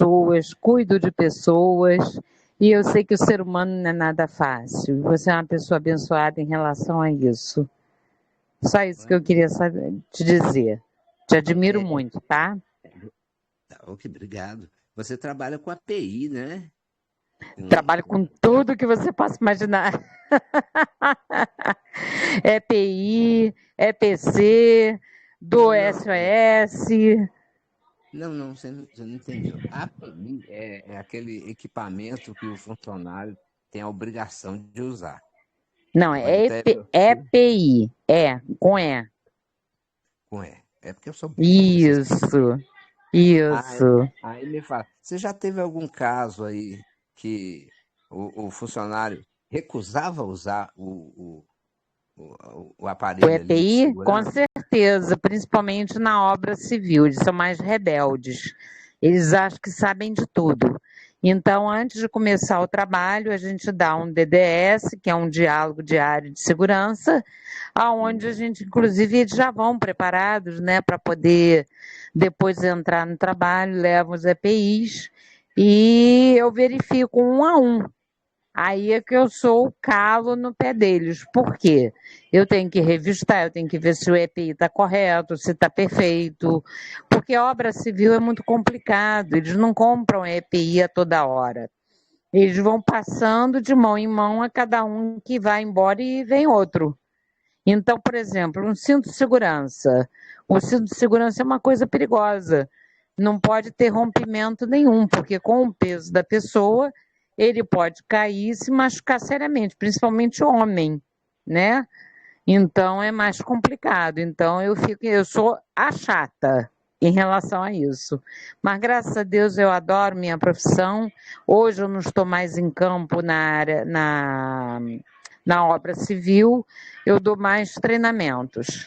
pessoas, cuido de pessoas, e eu sei que o ser humano não é nada fácil. E você é uma pessoa abençoada em relação a isso. Só isso que eu queria saber, te dizer. Te admiro É, muito, tá? tá, ok, obrigado. Você trabalha com API, né? Trabalho com tudo que você possa imaginar. É PI, é PC, do Não, não, SOS. não, você não entendeu. API é aquele equipamento que o funcionário tem a obrigação de usar. Não, Agora, então, é PI. É, com E. com E. É porque eu sou burro, né? Você sabe. Isso, Aí, isso. aí me fala, você já teve algum caso aí que o funcionário recusava usar o O aparelho ali de EPI, com segurança? certeza, principalmente na obra civil, eles são mais rebeldes. Eles acham que sabem de tudo. Então, antes de começar o trabalho, a gente dá um DDS, que é um diálogo diário de segurança, aonde a gente, inclusive, eles já vão preparados, né, para poder depois entrar no trabalho, levam os EPIs e eu verifico um a um. Aí é que eu sou o calo no pé deles. Por quê? Eu tenho que revistar, eu tenho que ver se o EPI está correto, se está perfeito. Porque obra civil é muito complicado, eles não compram EPI a toda hora. Eles vão passando de mão em mão a cada um que vai embora e vem outro. Então, por exemplo, um cinto de segurança. O cinto de segurança é uma coisa perigosa. Não pode ter rompimento nenhum, porque com o peso da pessoa, ele pode cair e se machucar seriamente, principalmente o homem, né? Então é mais complicado. Então eu sou a chata em relação a isso. Mas graças a Deus eu adoro minha profissão. Hoje eu não estou mais em campo na obra civil, eu dou mais treinamentos.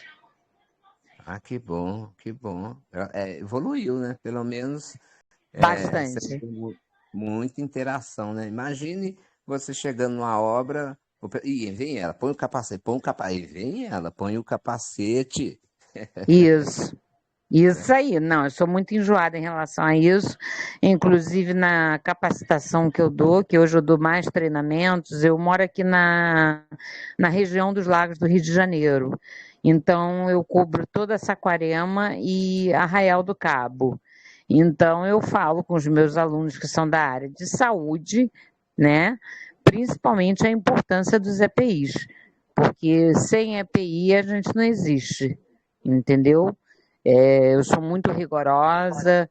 Ah, que bom, que bom. Evoluiu, né? Pelo menos você Bastante. tem muita interação, né? Imagine você chegando numa obra, e vem ela, põe o capacete, põe o capacete, e vem ela, põe o capacete, Isso. Isso né? aí, não, eu sou muito enjoada em relação a isso, inclusive na capacitação que eu dou, que hoje eu dou mais treinamentos, eu moro aqui na região dos Lagos do Rio de Janeiro, então eu cubro toda Saquarema e Arraial do Cabo, então eu falo com os meus alunos que são da área de saúde, né, principalmente a importância dos EPIs, porque sem EPI a gente não existe, entendeu? Eu sou muito rigorosa.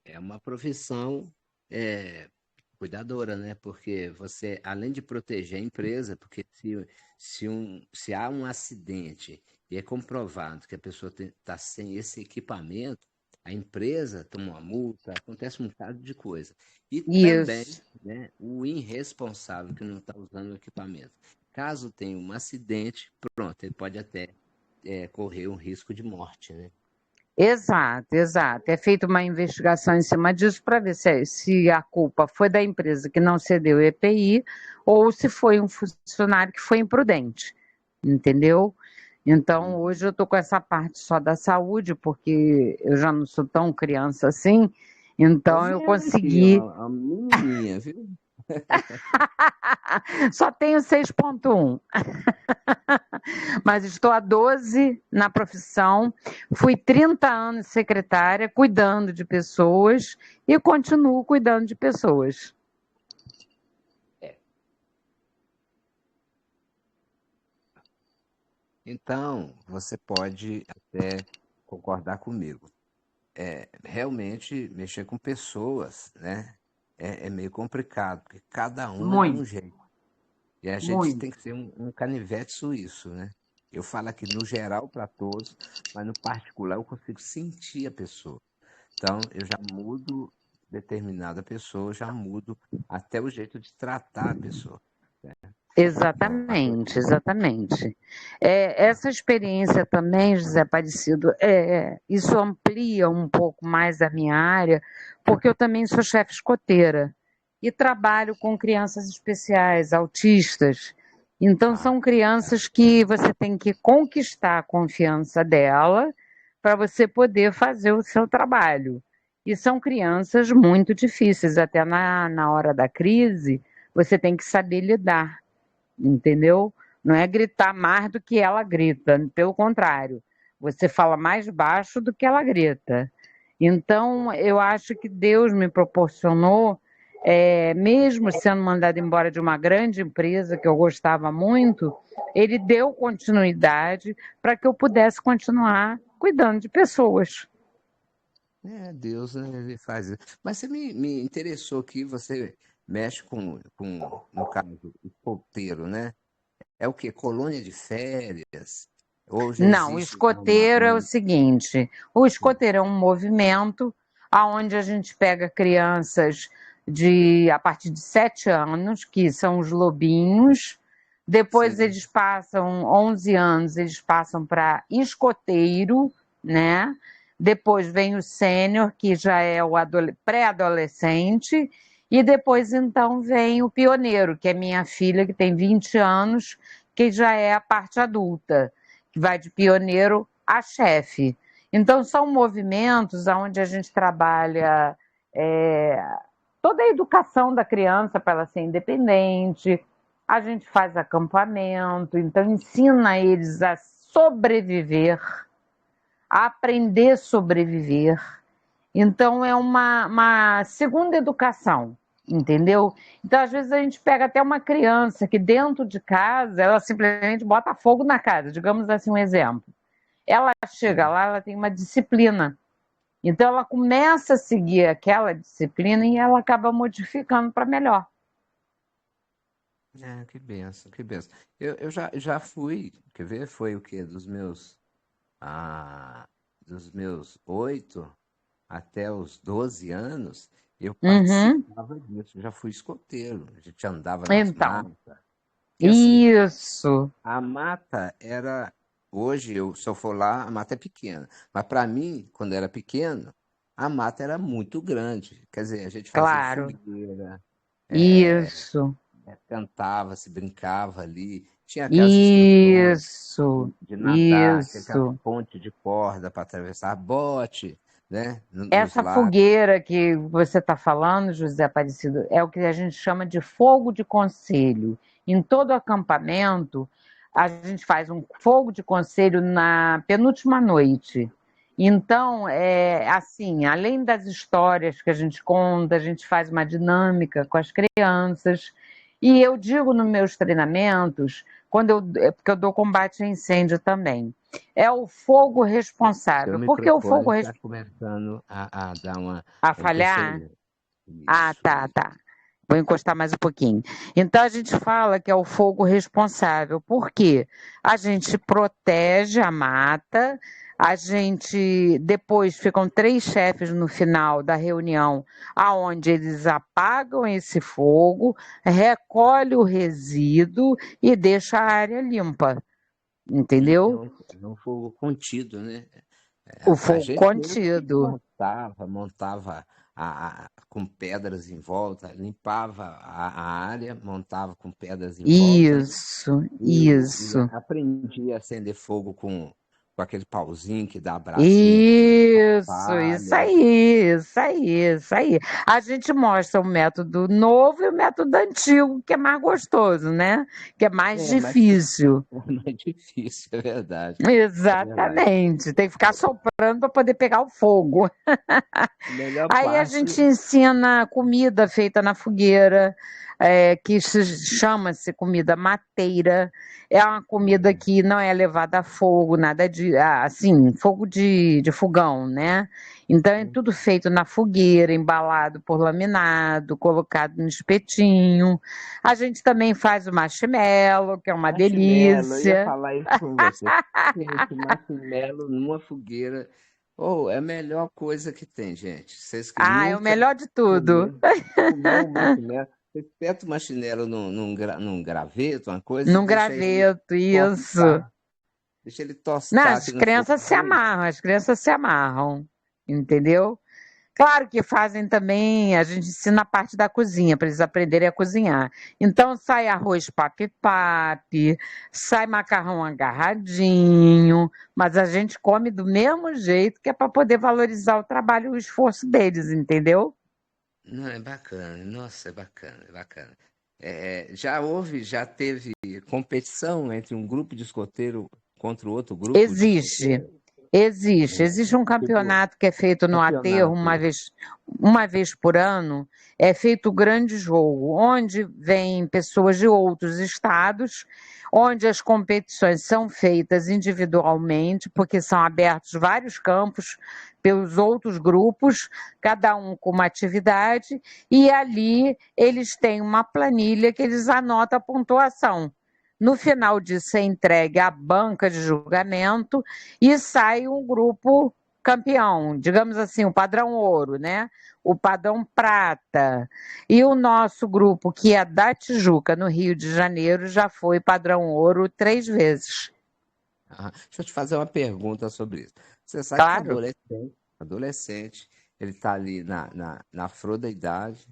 É uma profissão é, cuidadora, né? Porque você, além de proteger a empresa, porque se há um acidente e é comprovado que a pessoa está sem esse equipamento, a empresa toma uma multa, acontece um bocado de coisa. E também, Isso, né, o irresponsável que não está usando o equipamento. Caso tenha um acidente, pronto, ele pode até correr um risco de morte, né? exato, exato. É feita uma investigação em cima disso para ver se a culpa foi da empresa que não cedeu o EPI ou se foi um funcionário que foi imprudente, entendeu? Então, hoje eu estou com essa parte só da saúde, porque eu já não sou tão criança assim, Tô então eu vendo aqui, consegui. ó, a menininha, viu? Só tenho 6,1. Mas estou há 12 na profissão, fui 30 anos secretária, cuidando de pessoas e continuo cuidando de pessoas. É. Então, você pode até concordar comigo. Realmente, mexer com pessoas, né? É meio complicado, porque cada um é de um Muito, jeito. E a gente muito. tem que ser um canivete suíço, né? Eu falo aqui no geral para todos, mas no particular eu consigo sentir a pessoa. Então, eu já mudo determinada pessoa, já mudo até o jeito de tratar a pessoa. Exatamente, exatamente. Essa experiência também, José Aparecido, isso amplia um pouco mais a minha área, porque eu também sou chefe escoteira e trabalho com crianças especiais, autistas. Então, Ah, são crianças que você tem que conquistar a confiança dela para você poder fazer o seu trabalho. E são crianças muito difíceis, até na hora da crise, você tem que saber lidar, entendeu? Não é gritar mais do que ela grita, pelo contrário, você fala mais baixo do que ela grita. Então, eu acho que Deus me proporcionou, mesmo sendo mandada embora de uma grande empresa que eu gostava muito, ele deu continuidade para que eu pudesse continuar cuidando de pessoas. Deus, né, ele faz isso. Mas você me interessou que você mexe no caso, o solteiro, né? É o quê? Colônia de férias? Ou já Não, o existe lá uma... escoteiro é o seguinte: o escoteiro é um movimento aonde a gente pega crianças de a partir de 7 anos, que são os lobinhos, depois Sim, eles passam 11 anos, eles passam para escoteiro, né? Depois vem o sênior, que já é o pré-adolescente, e depois então vem o pioneiro, que é minha filha, que tem 20 anos, que já é a parte adulta, que vai de pioneiro a chefe. Então, são movimentos onde a gente trabalha é, toda a educação da criança para ela ser independente, a gente faz acampamento, então ensina eles a sobreviver, a aprender a sobreviver. Então, é uma segunda educação, entendeu? Então, às vezes, a gente pega até uma criança que dentro de casa, ela simplesmente bota fogo na casa, digamos assim, um exemplo. Ela chega sim. lá, ela tem uma disciplina. Então, ela começa a seguir aquela disciplina e ela acaba modificando para melhor. Que benção, que benção. Eu já fui, quer ver? Foi o quê? Ah, dos meus 8 até os 12 anos, eu Uhum. participava disso. Eu já fui escoteiro, a gente andava nas Então, matas. E assim, isso, a mata era. Hoje, se eu for lá, a mata é pequena. Mas para mim, quando era pequeno, a mata era muito grande. Quer dizer, a gente fazia claro, fogueira, isso, cantava, se brincava ali. Tinha aquelas instruções isso, de nadar, tinha aquelas isso. pontes de corda para atravessar, bote, né? Nos Essa lagos. fogueira que você está falando, José Aparecido, é o que a gente chama de fogo de conselho. Em todo acampamento, a gente faz um fogo de conselho na penúltima noite. Então, assim, além das histórias que a gente conta, a gente faz uma dinâmica com as crianças. E eu digo nos meus treinamentos, porque eu dou combate a incêndio também, é o fogo Seu responsável. Porque o microfone fogo está começando a dar a uma falhar? interferência. Ah, Isso, tá, isso. tá. Vou encostar mais um pouquinho. Então a gente fala que é o fogo responsável, porque a gente protege a mata, a gente depois ficam 3 chefes no final da reunião, aonde eles apagam esse fogo, recolhe o resíduo e deixa a área limpa, entendeu? É um fogo contido, né? O A fogo gente mesmo que contido. montava com pedras em volta, limpava a área, montava com pedras em volta, né? Isso, E isso. aprendia a acender fogo com aquele pauzinho que dá a brasinha, Isso palha. aí, isso aí, isso aí. A gente mostra o método novo e o método antigo, que é mais gostoso, né? Que é mais Mas difícil. é mais difícil, é verdade. É verdade. Exatamente. Tem que ficar soprando para poder pegar o fogo. A melhor Aí a gente parte, ensina comida feita na fogueira, que chama-se comida mateira. É uma comida que não é levada a fogo, nada de, assim, fogo de fogão, né? Então é tudo feito na fogueira, embalado por laminado, colocado no espetinho. A gente também faz o marshmallow, que é uma marshmallow, eu ia delícia. falar isso com você. Gente, marshmallow numa fogueira, é a melhor coisa que tem, gente. Vocês que Ah, é o nunca melhor de tudo. comeram um marshmallow, você espeta o marshmallow num graveto, uma coisa, e Num deixa ele graveto, isso. tostar. Deixa ele Não, tostar as assim no fogo crianças se bem. amarram, as crianças se amarram, entendeu? Claro que fazem também, a gente ensina a parte da cozinha, para eles aprenderem a cozinhar. Então sai arroz papi-papi, sai macarrão agarradinho, mas a gente come do mesmo jeito que é para poder valorizar o trabalho e o esforço deles, entendeu? Não, é bacana. Nossa, é bacana, é bacana. Já teve competição entre um grupo de escoteiro contra o outro grupo de Existe, escoteiro? existe um Tipo, campeonato que é feito no aterro campeonato. uma vez por ano, é feito o grande jogo, onde vêm pessoas de outros estados, onde as competições são feitas individualmente, porque são abertos vários campos pelos outros grupos, cada um com uma atividade, e ali eles têm uma planilha que eles anotam a pontuação. No final disso é entregue à banca de julgamento e sai um grupo campeão, digamos assim, o padrão ouro, né? O padrão prata. E o nosso grupo, que é da Tijuca, no Rio de Janeiro, já foi padrão ouro 3 vezes. Deixa eu te fazer uma pergunta sobre isso. Você sabe que Claro? adolescente, ele está ali na flor da idade,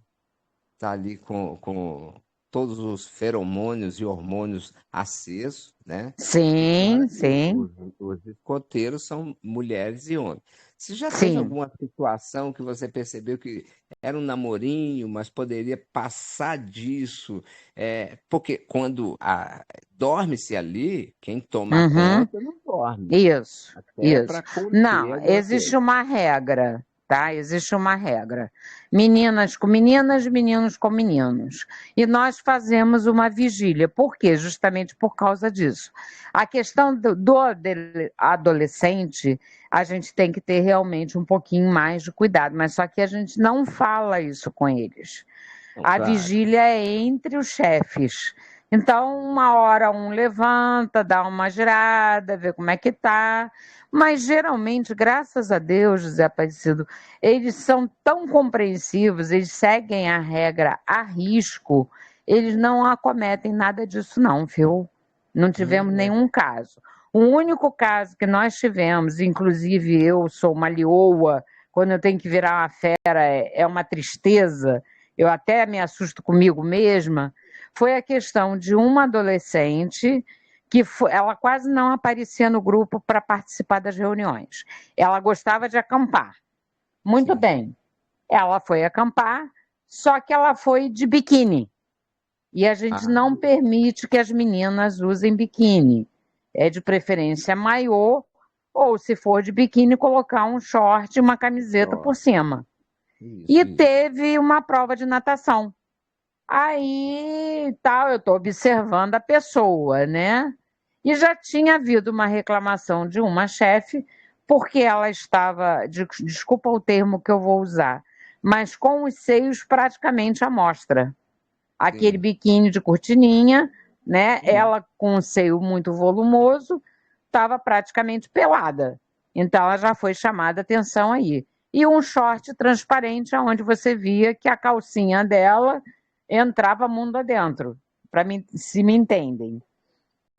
está ali com todos os feromônios e hormônios acesos, né? E claro Sim, que sim, os escoteiros são mulheres e homens. Você já teve sim. alguma situação que você percebeu que era um namorinho, mas poderia passar disso? Porque quando dorme-se ali, quem toma Uhum. conta não dorme, Isso, até isso. para conter Não, alguma existe coisa. uma regra, tá? Existe uma regra. Meninas com meninas, meninos com meninos. E nós fazemos uma vigília. Por quê? Justamente por causa disso. A questão do adolescente, a gente tem que ter realmente um pouquinho mais de cuidado, mas só que a gente não fala isso com eles. Não, A claro. vigília é entre os chefes. Então, uma hora um levanta, dá uma girada, vê como é que tá. Mas geralmente, graças a Deus, José Aparecido, eles são tão compreensivos, eles seguem a regra a risco, eles não acometem nada disso, não, viu? Não tivemos Hum, nenhum caso. O único caso que nós tivemos, inclusive eu sou uma leoa, quando eu tenho que virar uma fera, é uma tristeza, eu até me assusto comigo mesma, foi a questão de uma adolescente que ela quase não aparecia no grupo para participar das reuniões. Ela gostava de acampar. Muito sim. bem. Ela foi acampar, só que ela foi de biquíni. E a gente Ah, não permite que as meninas usem biquíni. É de preferência maiô, ou se for de biquíni, colocar um short e uma camiseta por só. cima. Isso, E isso. teve uma prova de natação. Aí, tal, eu estou observando a pessoa, né? E já tinha havido uma reclamação de uma chefe, porque ela estava, desculpa o termo que eu vou usar, mas com os seios praticamente à mostra. Aquele Sim. biquíni de cortininha, né? Ela com o seio muito volumoso, estava praticamente pelada. Então ela já foi chamada a atenção aí. E um short transparente, onde você via que a calcinha dela entrava mundo adentro, para mim, se me entendem.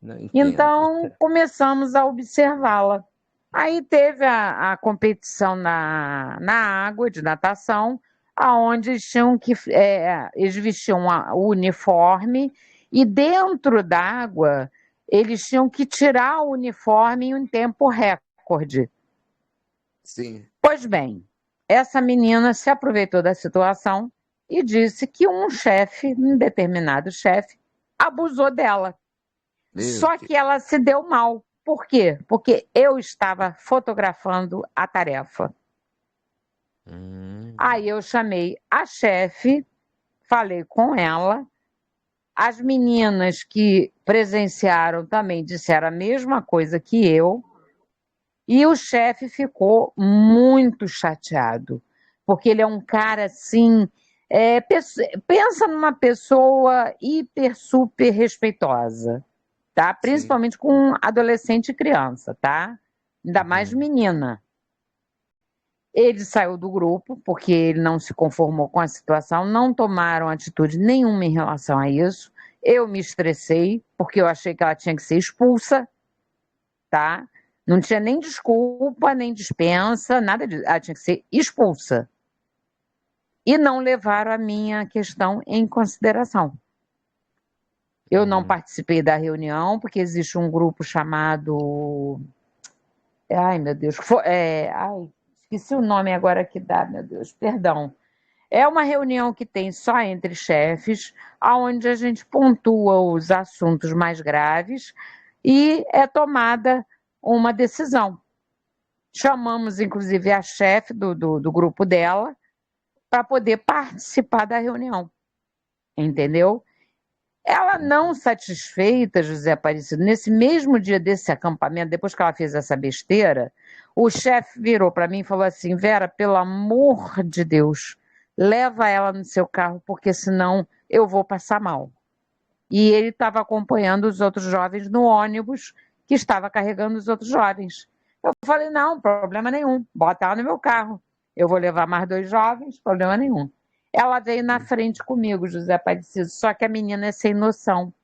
Não entendo. Então começamos a observá-la. Aí teve a competição na água de natação, aonde eles vestiam o uniforme e dentro d'água eles tinham que tirar o uniforme em um tempo recorde. Sim. Pois bem, essa menina se aproveitou da situação e disse que um chefe, um determinado chefe, abusou dela. Meu Só Deus. que ela se deu mal. Por quê? Porque eu estava fotografando a tarefa. Hum, Aí eu chamei a chefe, falei com ela. As meninas que presenciaram também disseram a mesma coisa que eu. E o chefe ficou muito chateado, porque ele é um cara assim. Pensa numa pessoa hiper, super respeitosa, tá? sim. Principalmente com adolescente e criança, tá? Ainda mais Uhum. menina. Ele saiu do grupo porque ele não se conformou com a situação, não tomaram atitude nenhuma em relação a isso. Eu me estressei porque eu achei que ela tinha que ser expulsa, tá? Não tinha nem desculpa, nem dispensa, nada disso. Ela tinha que ser expulsa. e não levaram a minha questão em consideração. Eu não participei da reunião, porque existe um grupo chamado. Ai, meu Deus. Esqueci o nome agora que dá, meu Deus, perdão. É uma reunião que tem só entre chefes, onde a gente pontua os assuntos mais graves e é tomada uma decisão. Chamamos, inclusive, a chefe do grupo dela para poder participar da reunião, entendeu? Ela não satisfeita, José Aparecido, nesse mesmo dia desse acampamento, depois que ela fez essa besteira, o chefe virou para mim e falou assim: Vera, pelo amor de Deus, leva ela no seu carro, porque senão eu vou passar mal. E ele estava acompanhando os outros jovens no ônibus que estava carregando os outros jovens. Eu falei: não, problema nenhum, bota ela no meu carro. Eu vou levar mais 2 jovens, problema nenhum. Ela veio na frente comigo, José Aparecido, só que a menina é sem noção.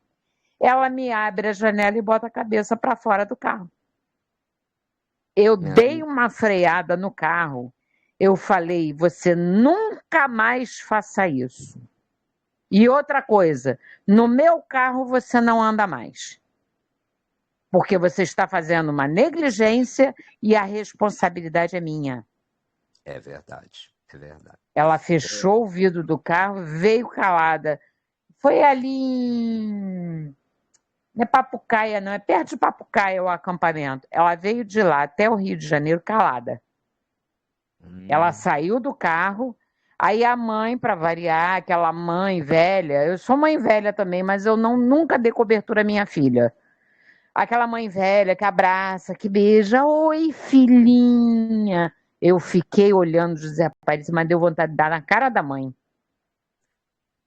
Ela me abre a janela e bota a cabeça para fora do carro. Eu dei uma freada no carro. Eu falei: você nunca mais faça isso. E outra coisa, no meu carro você não anda mais. Porque você está fazendo uma negligência e a responsabilidade é minha. É verdade, é verdade. Ela fechou o vidro do carro, veio calada. Foi ali em... Não é Papucaia, não. É perto de Papucaia o acampamento. Ela veio de lá até o Rio de Janeiro calada. Ela saiu do carro. Aí a mãe, para variar, aquela mãe velha... Eu sou mãe velha também, mas eu nunca dei cobertura à minha filha. Aquela mãe velha que abraça, que beija. Oi, filhinha. Eu fiquei olhando José Aparecido, mas deu vontade de dar na cara da mãe.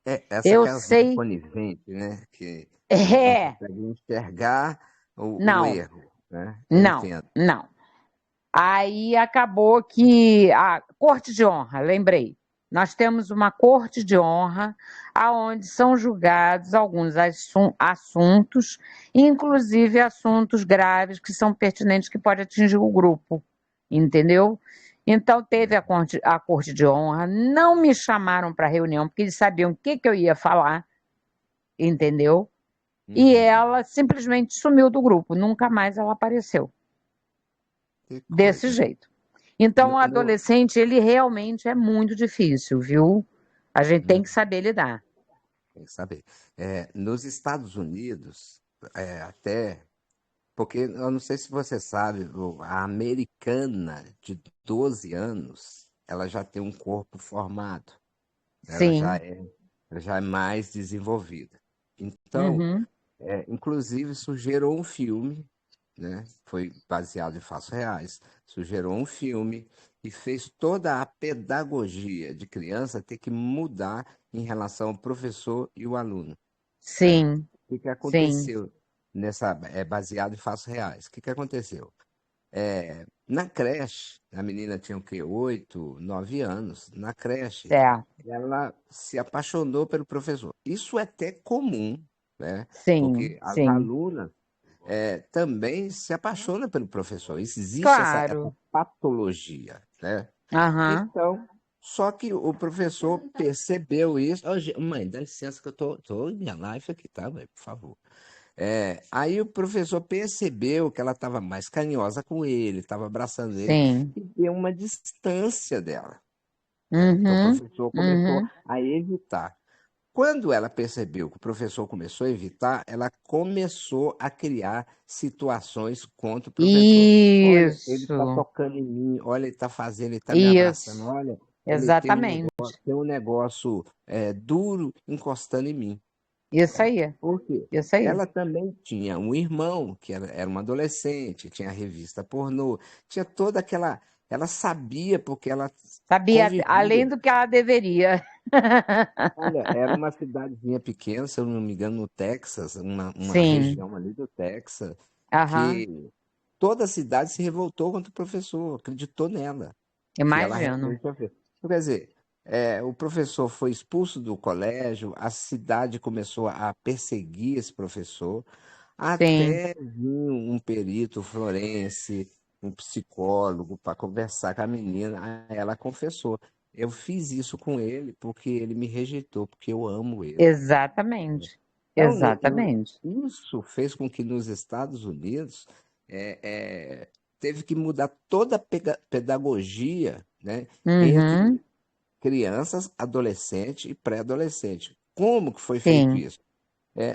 Essa Eu casinha sei. conivente, né? Que não É. consegue enxergar o Não, erro, né? Eu não, entendo. não. Aí acabou que a corte de honra, lembrei. Nós temos uma corte de honra aonde são julgados alguns assuntos, inclusive assuntos graves que são pertinentes que pode atingir o grupo, entendeu? Então teve a corte de honra, não me chamaram para reunião porque eles sabiam o que eu ia falar, entendeu? E ela simplesmente sumiu do grupo, nunca mais ela apareceu. Que Desse coisa. jeito. Então, o No, adolescente, ele realmente é muito difícil, viu? A gente tem que saber lidar. tem que saber. Nos Estados Unidos, até. Porque eu não sei se você sabe, a americana de 12 anos, ela já tem um corpo formado, ela já Sim. é, ela já é mais desenvolvida. Então, Uhum. inclusive, isso gerou um filme, né? Foi baseado em fatos reais. Isso gerou um filme e fez toda a pedagogia de criança ter que mudar em relação ao professor e o aluno, né? Sim. O que Sim. aconteceu baseado em fatos reais? O que aconteceu? Na creche, a menina tinha o quê? 8, 9 anos. Na creche, Certo. ela se apaixonou pelo professor. Isso é até comum, né? Sim. Porque as Sim. alunas também se apaixonam pelo professor. Existe essa Claro. patologia, né? Aham. Então, só que o professor percebeu isso. Ô, mãe, dá licença que eu tô em minha live aqui, tá, mãe? Por favor. Aí o professor percebeu que ela estava mais carinhosa com ele, estava abraçando ele, Sim. e deu uma distância dela, né? Então o Uhum. professor começou Uhum. a evitar. Quando ela percebeu que o professor começou a evitar, ela começou a criar situações contra o professor. Olha, ele está Isso. tocando em mim, olha, ele está fazendo, ele está me abraçando, Isso. olha, ele Exatamente. tem um negócio duro encostando em mim. Isso aí. Por quê? Isso aí. Ela também tinha um irmão, que era uma adolescente, tinha a revista pornô, tinha toda aquela. Ela sabia porque ela Sabia, além convivia. do que ela deveria. Olha, era uma cidadezinha pequena, se eu não me engano, no Texas, uma Sim. região ali do Texas, Aham. que toda a cidade se revoltou contra o professor, acreditou nela, que ela Imagino. realmente tinha feito. Então, quer dizer, o professor foi expulso do colégio, a cidade começou a perseguir esse professor, Sim. até vir um perito forense, um psicólogo para conversar com a menina, aí ela confessou. eu fiz isso com ele porque ele me rejeitou, porque eu amo ele. Exatamente. Então, Exatamente. isso fez com que nos Estados Unidos é, é, teve que mudar toda a pedagogia, né, Uhum. entre crianças, adolescente e pré-adolescente. Como que foi feito Sim. isso?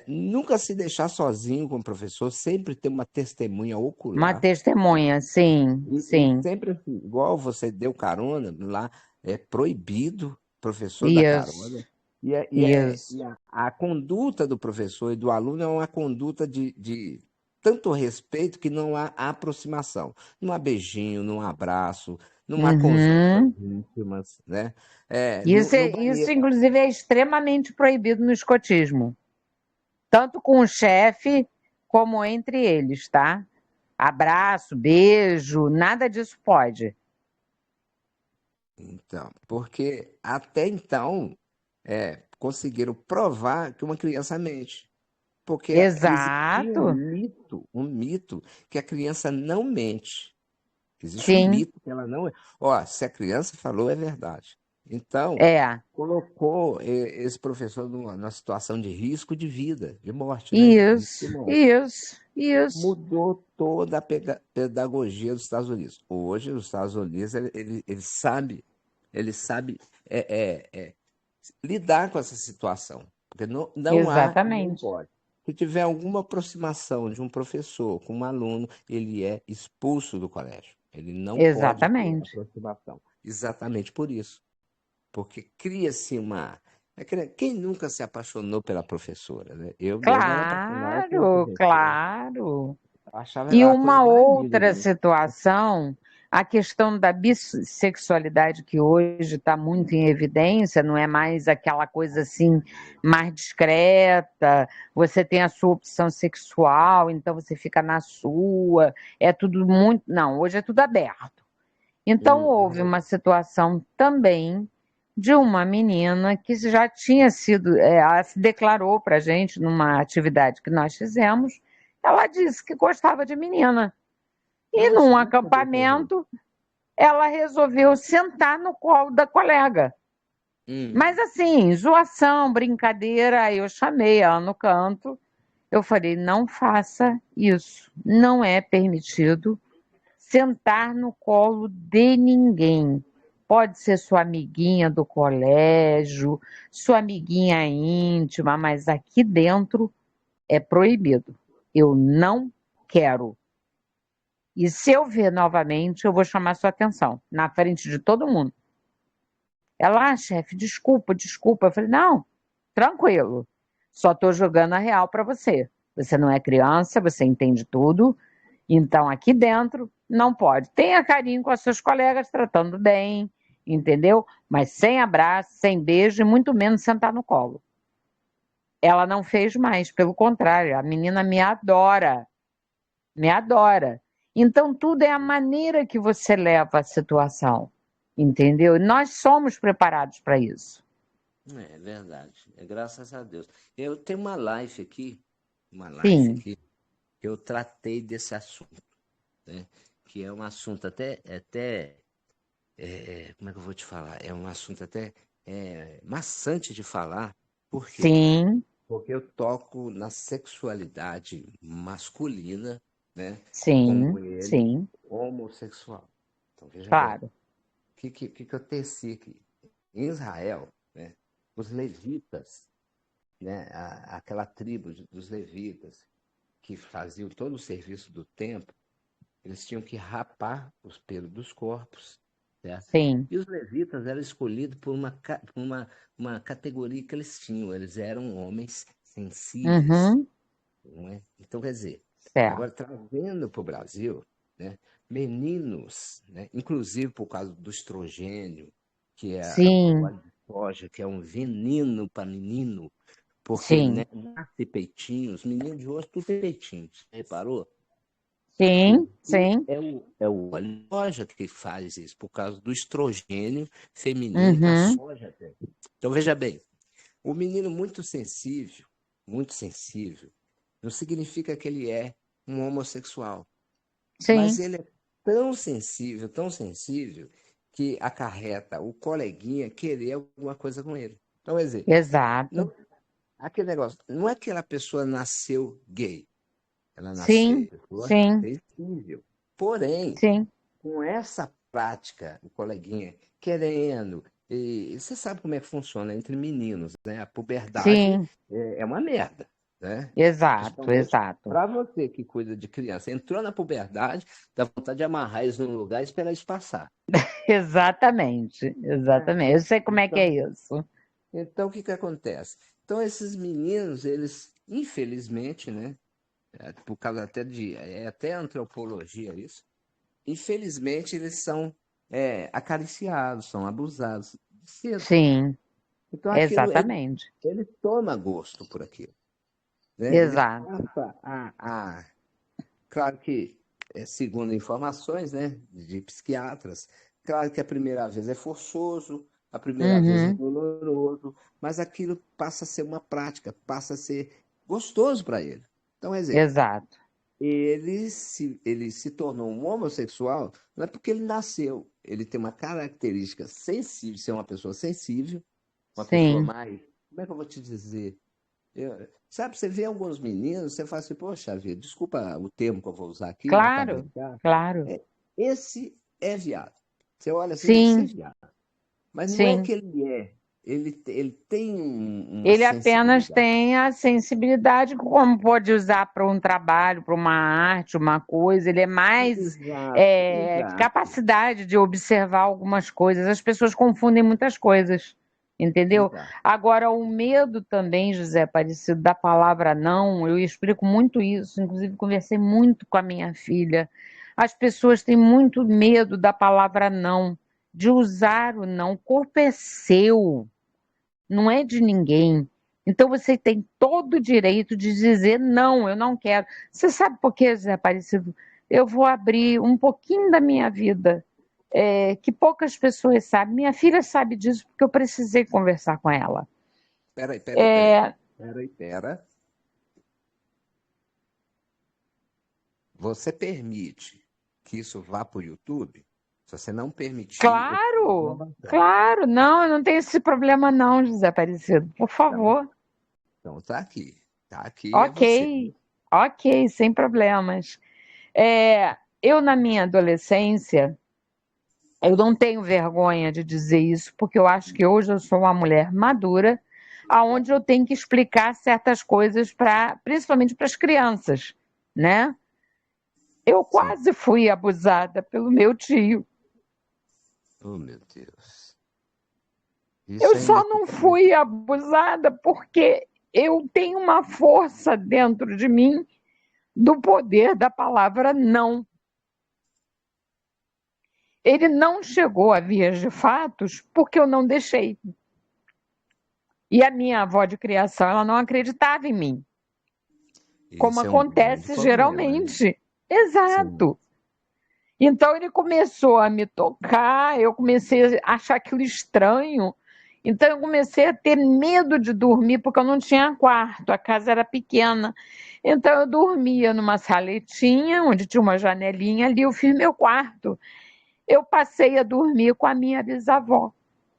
Nunca se deixar sozinho com o professor, sempre ter uma testemunha Uma ocular, né? testemunha, sim, E sim. sempre assim, igual você deu carona, lá é proibido professor dar carona. Isso, E isso. a conduta do professor e do aluno é uma conduta de tanto respeito que não há aproximação. Não há beijinho, não há abraço, não há conversas Uhum. íntimas, né? Isso, No isso, banheiro. inclusive, é extremamente proibido no escotismo. Tanto com o chefe como entre eles, tá? Abraço, beijo, nada disso pode. Então, porque até então conseguiram provar que uma criança mente. Porque existia Exato. um mito que a criança não mente. Existe um Sim, mito que ela não. Ó, se a criança falou, é verdade. Então, é. colocou esse professor numa situação de risco de vida, de morte, né? Risco de Isso, morte. isso, isso. Mudou toda a pedagogia dos Estados Unidos. Hoje, os Estados Unidos, ele sabe lidar com essa situação. Porque não há e nem Exatamente. pode. Se tiver alguma aproximação de um professor com um aluno, ele é expulso do colégio. Ele não pode ter Exatamente. aproximação. Exatamente por isso. Porque cria-se uma. Quem nunca se apaixonou pela professora, né? Eu mesmo era apaixonado pela Claro, professora. claro. Eu achava E ela a coisa uma mais linda do outra mundo. situação, a questão da bissexualidade que hoje está muito em evidência, não é mais aquela coisa assim mais discreta, você tem a sua opção sexual, então você fica na sua, é tudo muito. Não, hoje é tudo aberto. Então houve Uhum. uma situação também de uma menina que já tinha sido, ela se declarou para a gente numa atividade que nós fizemos, ela disse que gostava de menina. E Nossa, num como que eu vou fazer? acampamento, ela resolveu sentar no colo da colega. Mas Hum. assim, zoação, brincadeira, aí eu chamei ela no canto, eu falei, não faça isso, não é permitido sentar no colo de ninguém. Pode ser sua amiguinha do colégio, sua amiguinha íntima, mas aqui dentro é proibido. Eu não quero. E se eu ver novamente, eu vou chamar sua atenção, na frente de todo mundo. Ela, chefe, desculpa, desculpa. Eu falei, não, tranquilo. Só estou jogando a real para você. Você não é criança, você entende tudo. Então, aqui dentro, não pode. Tenha carinho com as suas colegas, tratando bem, entendeu? Mas sem abraço, sem beijo e muito menos sentar no colo. Ela não fez mais, pelo contrário, a menina me adora, me adora. Então, tudo é a maneira que você leva a situação, entendeu? Nós somos preparados para isso. É verdade. Graças a Deus. Eu tenho uma live Sim, aqui, que eu tratei desse assunto, né? Que é um assunto como é que eu vou te falar? É um assunto até maçante de falar. Por quê? sim, Porque eu toco na sexualidade masculina, né? Como sim, ele, sim, homossexual. Então, veja bem, claro. o que eu teci aqui? Em Israel, né? Os levitas, né? Aquela tribo dos levitas que faziam todo o serviço do templo, eles tinham que rapar os pelos dos corpos, certo? Sim. E os levitas eram escolhidos por uma categoria que eles tinham. Eles eram homens sensíveis, Uhum, não é? Então, quer dizer, certo. agora trazendo para o Brasil, né, meninos, né, inclusive por causa do estrogênio, que é o Sim, óleo de soja, que é um veneno para menino, porque, né, sim, nasce peitinho, os meninos de hoje tudo tem peitinho, você reparou? sim, Porque sim. é o óleo de soja que faz isso, por causa do estrogênio feminino que a Uhum, soja tem. Então, veja bem, o menino muito sensível, não significa que ele é um homossexual, mas sim, ele é tão sensível, que acarreta o coleguinha querer alguma coisa com ele. Então, quer dizer, Exato. não, aquele negócio, não é que aquela pessoa nasceu gay, ela nasceu Sim, pessoa sim, sensível. Porém, sim, com essa prática, o coleguinha querendo, e você sabe como é que funciona entre meninos, né? A puberdade sim, é uma merda, né? exato, Principalmente exato. para você que cuida de criança. Entrou na puberdade, dá vontade de amarrar eles num lugar e esperar isso passar. Exatamente, Né? exatamente. Eu sei como é que é Então, isso. então, o que que acontece? Então, esses meninos, eles, infelizmente, né? Por causa até de, é até antropologia isso, infelizmente eles são acariciados, são abusados cedo. Sim, Então aquilo, exatamente. ele toma gosto por aquilo, né? Ele Exato. passa claro que, segundo informações, né, de psiquiatras, claro que a primeira vez é forçoso, a primeira vez é Uhum, doloroso, mas aquilo passa a ser uma prática, passa a ser gostoso para ele. Então, quer dizer, exato. ele se tornou um homossexual, não é porque ele nasceu, ele tem uma característica sensível, ser uma pessoa sensível, uma pessoa Sim, mais, como é que eu vou te dizer? Sabe, você vê alguns meninos, você fala assim, poxa vida, desculpa o termo que eu vou usar aqui, né, para claro, brincar. claro. Esse é viado. Você olha assim, esse é Sim, viado. Mas não é sim. que ele é. Ele tem uma Ele apenas sensibilidade. tem a sensibilidade, como pode usar para um trabalho, para uma arte, uma coisa. Ele é mais Exato, exato, capacidade de observar algumas coisas. As pessoas confundem muitas coisas, entendeu? exato. Agora, o medo também, José Aparecido, da palavra não, eu explico muito isso. Inclusive, conversei muito com a minha filha. As pessoas têm muito medo da palavra não, de usar o não. O corpo é seu, não é de ninguém. Então você tem todo o direito de dizer não, eu não quero. Você sabe por quê, Zé Aparecido? Eu vou abrir um pouquinho da minha vida, que poucas pessoas sabem. Minha filha sabe disso porque eu precisei conversar com ela. Peraí, peraí, peraí. É, Peraí, pera. Você permite que isso vá para o YouTube? Se você não permitir, eu vou claro, avançar. claro, não, eu não tenho esse problema não, José Aparecido. Por Então, favor. então tá aqui. Tá aqui é você. Ok, ok, sem problemas. Eu, na minha adolescência, eu não tenho vergonha de dizer isso, porque eu acho que hoje eu sou uma mulher madura, aonde eu tenho que explicar certas coisas para, principalmente para as crianças, né? Eu Sim. quase fui abusada pelo meu tio. Oh, meu Deus. Eu Isso é só não ineficável. fui abusada porque eu tenho uma força dentro de mim do poder da palavra não. Ele não chegou a vias de fatos porque eu não deixei. E a minha avó de criação, ela não acreditava em mim, como Isso é um grande acontece problema, né? geralmente. Sim. Exato. Então ele começou a me tocar, eu comecei a achar aquilo estranho. Então eu comecei a ter medo de dormir, porque eu não tinha quarto, a casa era pequena. Então eu dormia numa saletinha, onde tinha uma janelinha ali, eu fiz meu quarto. Eu passei a dormir com a minha bisavó,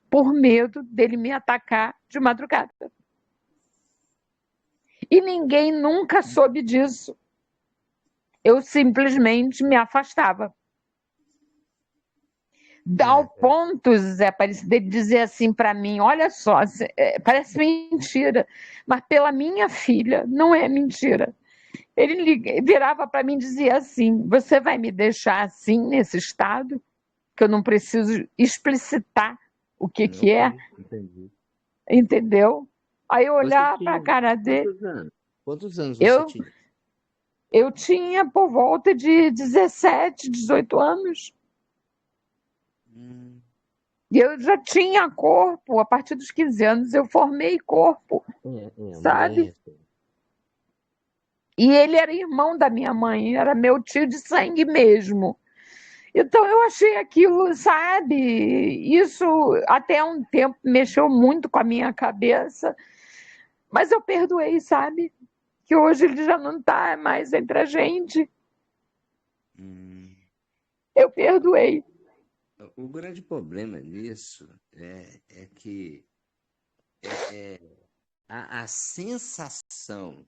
por medo dele me atacar de madrugada. E ninguém nunca soube disso. Eu simplesmente me afastava. Ao É. ponto, Zé Aparecido, dele dizer assim para mim: olha só, parece mentira, mas pela minha filha não é mentira. Ele virava para mim e dizia assim: você vai me deixar assim, nesse estado, que eu não preciso explicitar o que Ok, é, entendi. entendeu? Aí eu Você olhava para a tinha cara dele, quantos anos? Quantos anos você eu, tinha? eu tinha por volta de 17, 18 anos. Hum, E eu já tinha corpo, a partir dos 15 anos eu formei corpo, uma sabe? adolescente. E ele era irmão da minha mãe, era meu tio de sangue mesmo. Então eu achei aquilo, sabe? Isso até um tempo mexeu muito com a minha cabeça, mas eu perdoei, sabe? Que hoje ele já não está mais entre a gente. Hum, Eu perdoei. O grande problema nisso é que a sensação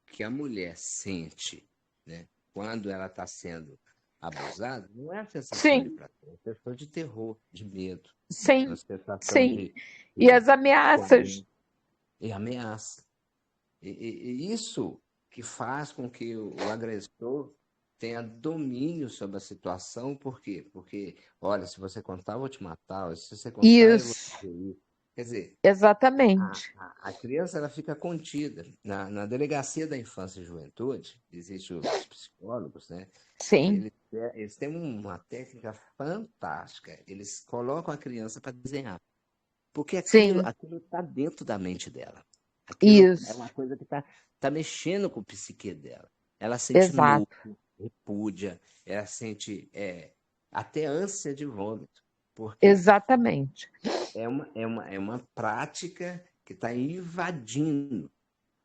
que a mulher sente, né, quando ela está sendo abusada, não é a sensação de Sim, prazer, é a sensação de terror, de medo, é uma sim, sensação sim. de, E de as ameaças. desconforto e ameaça. E isso que faz com que o agressor tenha domínio sobre a situação, por quê? Porque, olha, se você contar, eu vou te matar, ou se você contar, eu vou Isso, fazer isso. Quer dizer, exatamente. a criança ela fica contida. Na Delegacia da Infância e Juventude, existem os psicólogos, né? Sim, Eles têm uma técnica fantástica. Eles colocam a criança para desenhar. Porque sim, aquilo está dentro da mente dela. Aquilo é uma isso, coisa que tá mexendo com o psique dela. Ela sente nojo, exato, repúdia, ela sente até ânsia de vômito. Por quê? exatamente. É uma prática que está invadindo.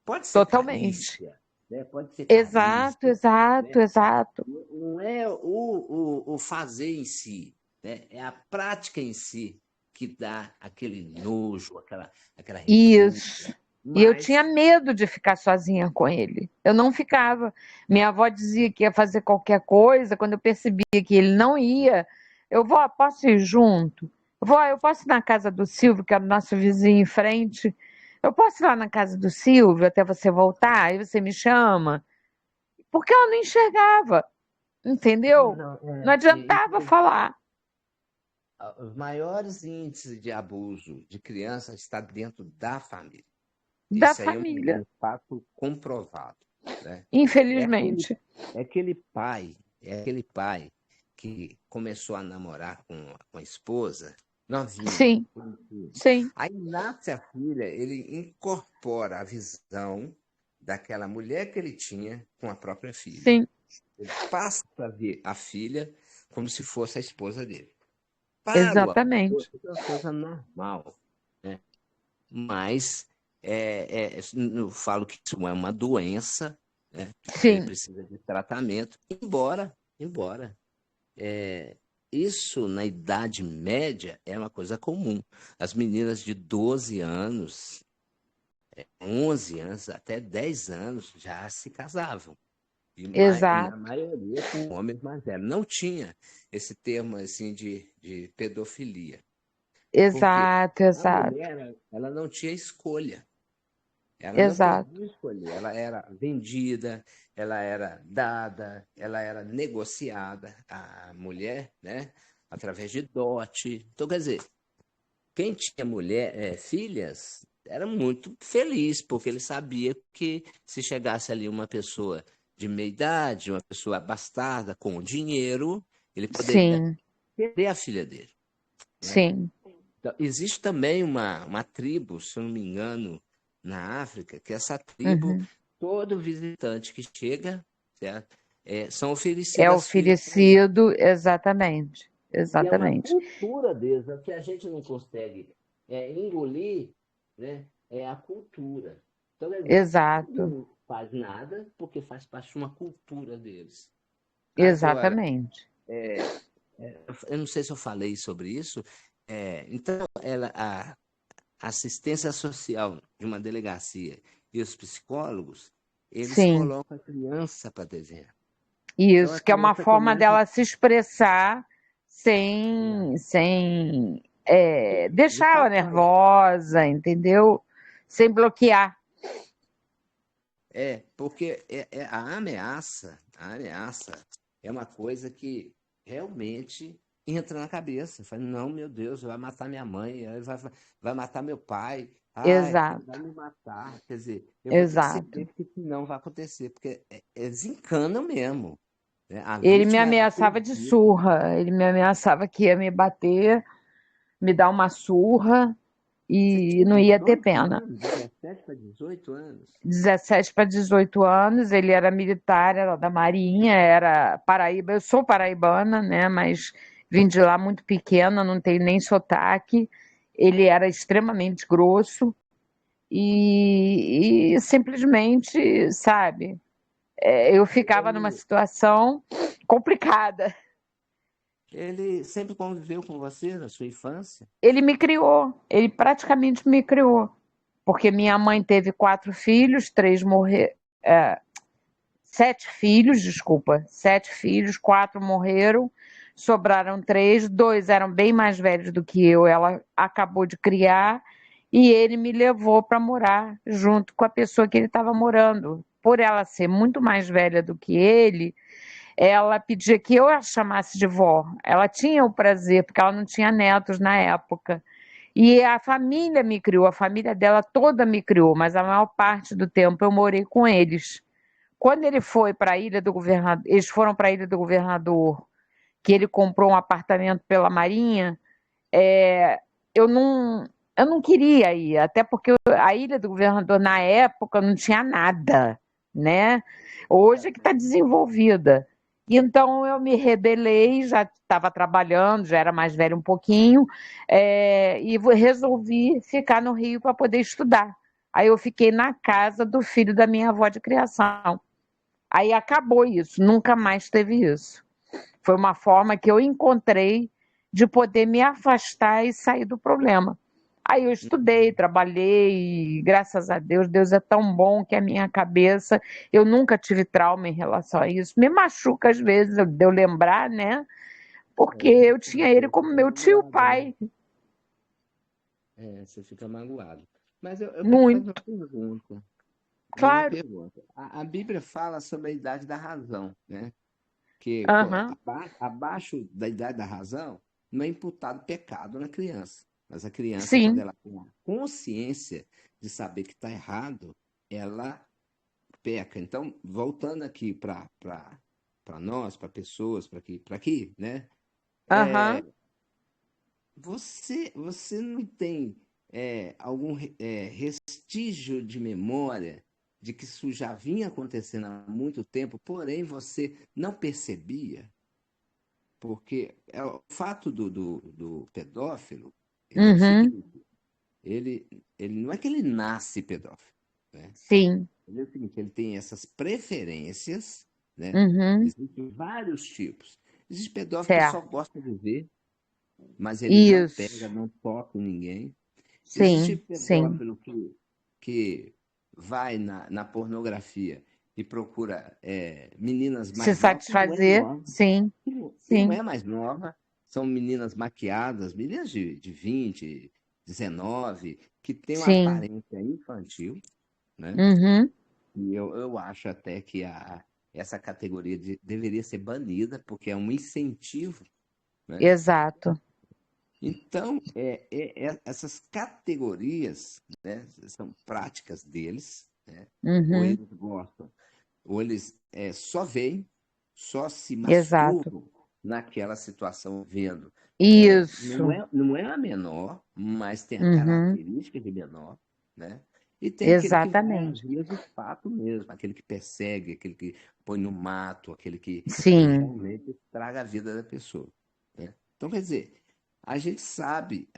Pode ser Totalmente. carícia, né? Pode ser Exato, carícia, exato, né? exato. Não é o fazer em si, né? É a prática em si que dá aquele nojo, aquela repulsa. Isso. E eu Mas tinha medo de ficar sozinha com ele. Eu não ficava. Minha avó dizia que ia fazer qualquer coisa. Quando eu percebia que ele não ia, eu vou, posso ir junto? Vó, eu posso ir na casa do Silvio, que é o nosso vizinho em frente. Eu posso ir lá na casa do Silvio até você voltar? Aí você me chama. Porque ela não enxergava, entendeu? não, Não adiantava falar os maiores índices de abuso de criança está dentro da família. da Isso aí é um, família, um fato comprovado, né? É aquele, infelizmente. é aquele pai que começou a namorar com a esposa novinho. Sim, sim, Aí nasce a filha, ele incorpora a visão daquela mulher que ele tinha com a própria filha. sim, Ele passa a ver a filha como se fosse a esposa dele. Para o abusador, exatamente. isso é uma coisa normal, né? Mas eu falo que isso é uma doença, né? Ele Sim, precisa de tratamento, embora isso na Idade Média é uma coisa comum. As meninas de 12 anos, 11 anos, até 10 anos já se casavam. E na exato, maioria com homens mais velhos. Não tinha esse termo assim de pedofilia. Porque exato, a exato, mulher, ela não tinha escolha. Ela não exato, podia escolher. Ela era vendida, ela era dada, ela era negociada. A mulher, né? Através de dote. Então, quer dizer, quem tinha filhas, era muito feliz, porque ele sabia que se chegasse ali uma pessoa de meia idade, uma pessoa bastarda, com dinheiro, ele poderia sim, perder a filha dele, né? sim, Então, existe também uma tribo, se eu não me engano, na África, que essa tribo, uhum. todo visitante que chega, certo? São É oferecidas filhas para ele. oferecido, exatamente, E é uma exatamente, cultura deles, o que a gente não consegue engolir, né? É a cultura. Então, quer dizer, exato, ninguém faz nada porque faz parte de uma cultura deles. Agora, exatamente. eu não sei se eu falei sobre isso, então, a assistência social de uma delegacia e os psicólogos, eles Sim, colocam a criança para desenhar. Então, a isso, que é uma criança forma começa dela se expressar a sem de deixar ela falar. nervosa, entendeu? Sem bloquear. Porque a ameaça é uma coisa que realmente entra na cabeça. Fala, não, meu Deus, vai matar minha mãe, vai matar meu pai, ai, ele vai Exato, me matar. Quer dizer, eu vou ter que exato. ceder porque senão vai acontecer, porque eles encanam mesmo, né? A Ele me vítima, ela ameaçava de acredita. surra, ele me ameaçava que ia me bater, me dar uma surra Você e tinha não ia ter 18 pena. anos, 17 para 18 anos. 17 para 18 anos, ele era militar, era da Marinha, era Paraíba, eu sou paraibana, né, mas vim de lá muito pequena, não tenho nem sotaque. Ele era extremamente grosso e simplesmente, sabe, eu ficava numa situação complicada. Ele sempre conviveu com você na sua infância? Ele me criou, ele praticamente me criou, porque minha mãe teve 4 filhos, 3 morreram, 7 filhos, desculpa, 7 filhos, 4 morreram, sobraram 3, 2 eram bem mais velhos do que eu, ela acabou de criar, e ele me levou para morar junto com a pessoa que ele estava morando. Por ela ser muito mais velha do que ele, ela pedia que eu a chamasse de vó. Ela tinha o prazer, porque ela não tinha netos na época. E a família me criou, a família dela toda me criou, mas a maior parte do tempo eu morei com eles. Quando ele foi para a Ilha do Governador, eles foram para a Ilha do Governador, que ele comprou um apartamento pela Marinha, eu não, eu não queria ir, até porque a Ilha do Governador na época não tinha nada, né? Hoje é que está desenvolvida. Então eu me rebelei, já estava trabalhando, já era mais velho um pouquinho, e resolvi ficar no Rio para poder estudar. Aí eu fiquei na casa do filho da minha avó de criação. Aí acabou isso, nunca mais teve isso. Foi uma forma que eu encontrei de poder me afastar e sair do problema. Aí eu estudei, trabalhei, e graças a Deus, Deus é tão bom que a minha cabeça, eu nunca tive trauma em relação a isso. Me machuca às vezes de eu lembrar, né? Porque eu Você tinha ele como fica meu tio magoado, né? pai, Você fica magoado. Mas eu quero te fazer uma muito, pergunta. Fazer uma claro. pergunta. A Bíblia fala sobre a idade da razão, né? Que Aham. abaixo da idade da razão não é imputado pecado na criança. Mas a criança, quando Sim, ela tem a consciência de saber que está errado, ela peca. Então, voltando aqui para nós, para pessoas, para aqui, né? aham. Você não tem algum restígio de memória de que isso já vinha acontecendo há muito tempo, porém você não percebia? Porque o fato do pedófilo, ele é o Uhum. seguinte, ele não é que ele nasce pedófilo, né? Sim. Ele é o seguinte, ele tem essas preferências, né? Uhum. Existem vários tipos. Existe pedófilo que só Certo. gosta de ver, mas ele não pega, Isso. não toca em ninguém. Existe Sim, sim. pedófilo que vai na pornografia e procura meninas Se mais novas, que não é satisfazer, nova, sim, que não sim, é mais nova, são meninas maquiadas, meninas de 20, 19, que têm uma sim. aparência infantil, né? Uhum. E eu acho até que essa categoria deveria ser banida, porque é um incentivo, né? Exato. Então, essas categorias, né, são práticas deles, né? Ou Uhum. eles gostam, ou eles só veem, só se Exato. masturbam naquela situação vendo. Não Isso. é, não é a menor, mas tem a Uhum. característica de menor, né? E tem aquele que vai às Exatamente. vias de fato mesmo, aquele que persegue, aquele que põe no mato, aquele que Sim, realmente estraga a vida da pessoa, né? Então, quer dizer, a gente sabe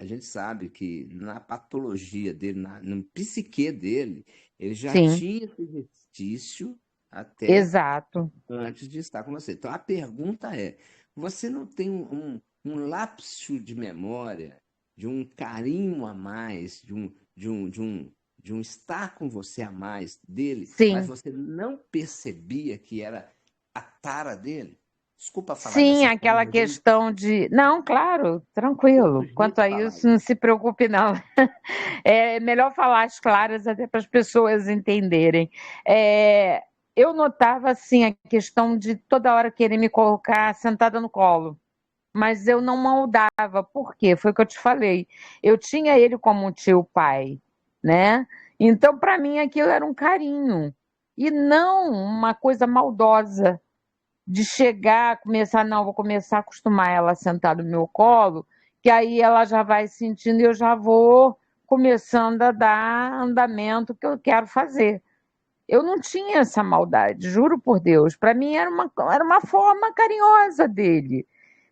que na patologia dele, no psique dele, ele já sim, tinha esse restício até exato. antes de estar com você. Então a pergunta é: você não tem um lapso de memória, de um carinho a mais, de um estar com você a mais dele, mas Sim, você não percebia que era a tara dele? Desculpa falar sim, dessa forma, aquela mas eu questão de. Não, claro, tem outro tranquilo. jeito Quanto de a falar isso, não isso. se preocupe, não. É melhor falar as claras até para as pessoas entenderem. É, eu notava, assim, a questão de toda hora querer me colocar sentada no colo. Mas eu não moldava. Por quê? Foi o que eu te falei. Eu tinha ele como um tio pai, né? Então, para mim, aquilo era um carinho. E não uma coisa maldosa de chegar, começar, não, vou começar a acostumar ela a sentar no meu colo, que aí ela já vai sentindo e eu já vou começando a dar andamento que eu quero fazer. Eu não tinha essa maldade, juro por Deus. Para mim era uma forma carinhosa dele.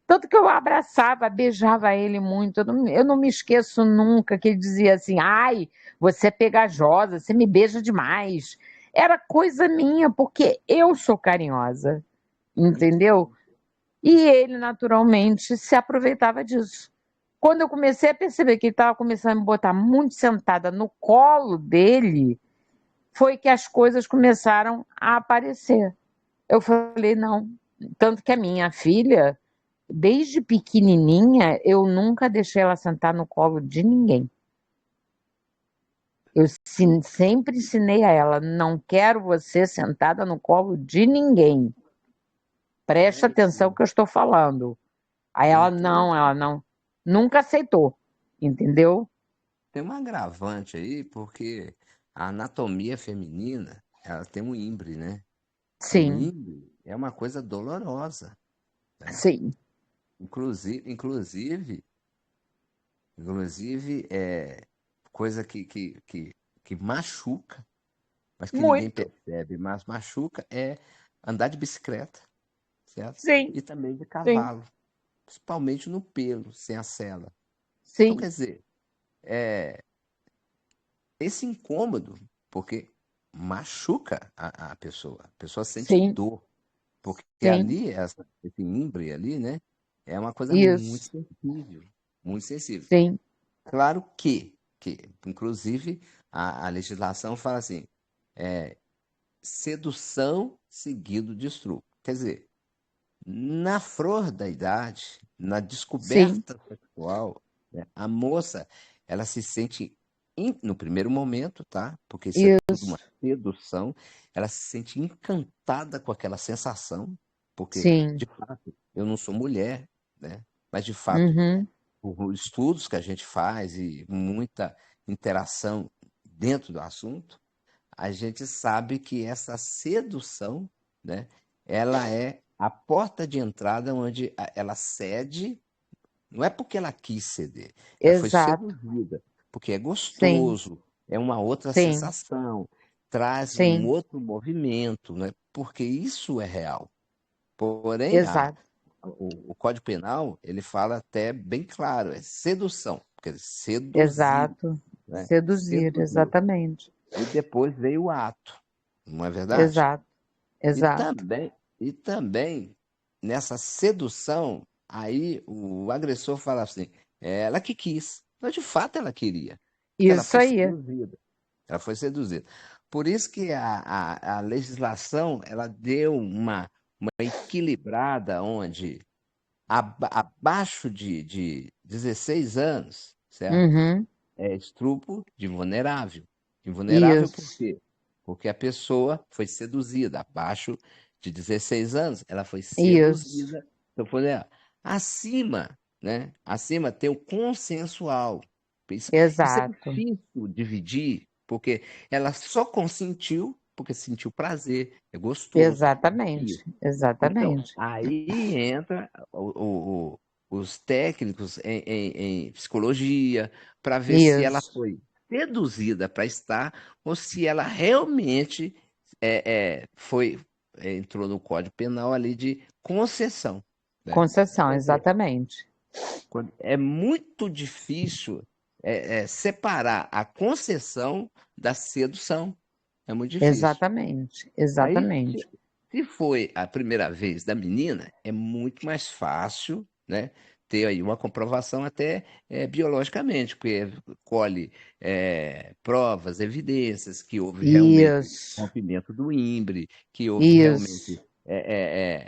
Tanto que eu abraçava, beijava ele muito. Eu não me esqueço nunca que ele dizia assim: ai, você é pegajosa, você me beija demais. Era coisa minha, porque eu sou carinhosa, entendeu? E ele, naturalmente, se aproveitava disso. Quando eu comecei a perceber que ele estava começando a me botar muito sentada no colo dele, foi que as coisas começaram a aparecer. Eu falei, não. Tanto que a minha filha, desde pequenininha, eu nunca deixei ela sentar no colo de ninguém. Eu sempre ensinei a ela, não quero você sentada no colo de ninguém. Preste atenção no que eu estou falando. Aí Eu ela entendi. não, nunca aceitou, entendeu? Tem um agravante aí, porque a anatomia feminina, ela tem um ímbre, né? O Sim, ímbre é uma coisa dolorosa, né? sim, Inclusive, é coisa que machuca, mas que ninguém muito, percebe, mas machuca é andar de bicicleta, certo? sim, E também de sim, cavalo, principalmente no pelo, sem a sela. Então, sim, quer dizer, esse incômodo, porque machuca a pessoa sente sim, dor, porque sim, ali, esse mimbre ali, né, é uma coisa isso, muito sensível. sim, Claro que inclusive, a legislação fala assim, sedução seguido de estupro. Quer dizer, na flor da idade, na sim, descoberta sexual, né, a moça, ela se sente, no primeiro momento, tá? Porque isso é tudo uma isso, sedução, ela se sente encantada com aquela sensação, porque, sim, de fato, eu não sou mulher, né? Mas, de fato, uhum, por estudos que a gente faz e muita interação dentro do assunto, a gente sabe que essa sedução, né, ela é a porta de entrada onde ela cede, não é porque ela quis ceder, ela foi exato, seduzida, porque é sim, gostoso, é uma outra sim, sensação, traz um sim, outro movimento, né, porque isso é real. Porém, exato, o Código Penal, ele fala até bem claro, é sedução, quer dizer, seduzir, exato, né? seduzir, Seduzir. exatamente, E depois veio o ato, não é verdade? exato, E exato, também, e também nessa sedução, aí o agressor fala assim, é ela que quis. Mas de fato ela queria, porque ela isso foi aí, seduzida. Ela foi seduzida. Por isso que a legislação ela deu uma equilibrada onde abaixo de 16 anos, certo? uhum, É estupro de vulnerável. Invulnerável por isso, quê? Porque a pessoa foi seduzida. Abaixo de 16 anos, ela foi isso, seduzida. Então, foi ela. Acima, né? Acima tem o consensual. Isso é exato, difícil dividir, porque ela só consentiu porque sentiu prazer, é gostoso. Isso. exatamente, Então, exatamente, aí entra os técnicos em psicologia para ver se ela isso, foi seduzida para estar ou se ela realmente entrou no Código Penal ali de concessão, né? concessão, Quer dizer, exatamente, é muito difícil separar a concessão da sedução. É muito difícil. exatamente, Aí, exatamente, se foi a primeira vez da menina, é muito mais fácil, né, ter aí uma comprovação até biologicamente, porque colhe provas, evidências que houve realmente isso, rompimento do ímbre, que houve realmente isso,